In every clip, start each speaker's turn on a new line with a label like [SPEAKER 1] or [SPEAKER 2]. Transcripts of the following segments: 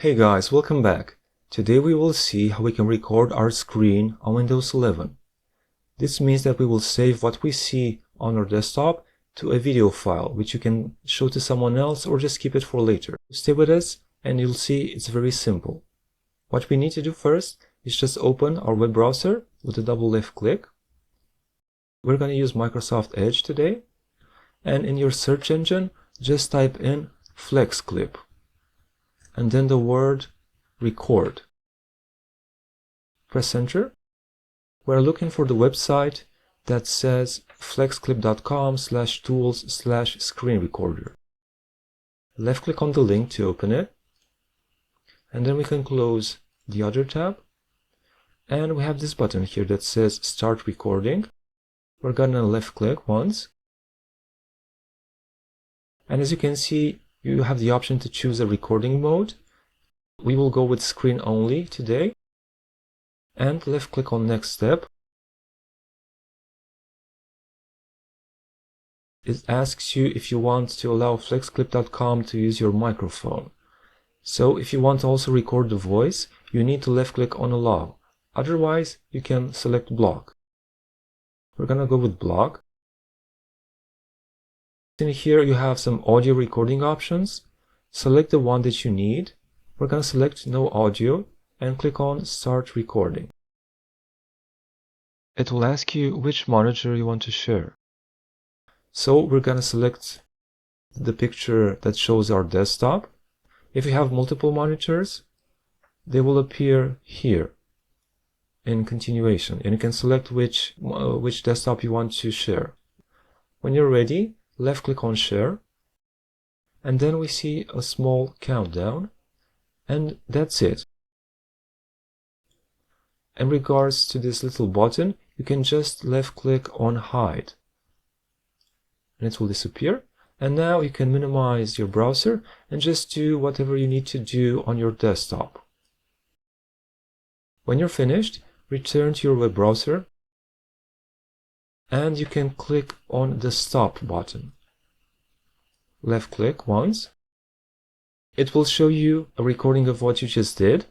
[SPEAKER 1] Hey guys, welcome back. Today we will see how we can record our screen on Windows 11. This means that we will save what we see on our desktop to a video file, which you can show to someone else or just keep it for later. Stay with us and you'll see it's very simple. What we need to do first is just open our web browser with a double left click. We're going to use Microsoft Edge today. And in your search engine, just type in FlexClip and then the word record. Press enter. We're looking for the website that says flexclip.com/tools/screen recorder. Left click on the link to open it, and then we can close the other tab, and we have this button here that says start recording. We're gonna left click once, and as you can see, you have the option to choose a recording mode. We will go with screen only today, and left click on next step. It asks you if you want to allow flexclip.com to use your microphone. So if you want to also record the voice, you need to left click on allow. Otherwise, you can select block. We're gonna go with block. In here you have some audio recording options. Select the one that you need. We're going to select no audio and click on start recording. It will ask you which monitor you want to share. So we're going to select the picture that shows our desktop. If you have multiple monitors, they will appear here in continuation, and you can select which desktop you want to share. When you're ready, left click on share, and then we see a small countdown, and that's it. In regards to this little button, you can just left click on hide, and it will disappear. And now you can minimize your browser and just do whatever you need to do on your desktop. When you're finished, return to your web browser, and you can click on the stop button. Left click once. It will show you a recording of what you just did,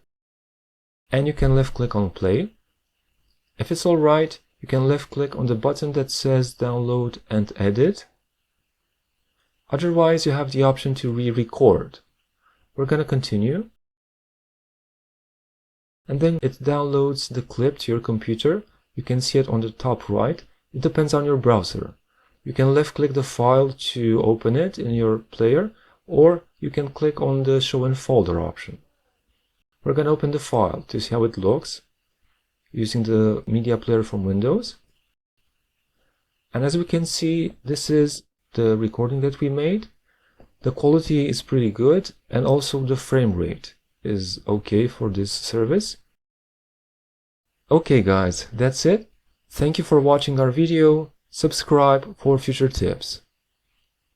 [SPEAKER 1] and you can left click on play. If it's alright, you can left click on the button that says download and edit. Otherwise, you have the option to re-record. We're going to continue, and then it downloads the clip to your computer. You can see it on the top right. It depends on your browser. You can left click the file to open it in your player, or you can click on the show in folder option. We're going to open the file to see how it looks using the media player from Windows. And as we can see, this is the recording that we made. The quality is pretty good, and also the frame rate is okay for this service. Okay guys, that's it. Thank you for watching our video. Subscribe for future tips.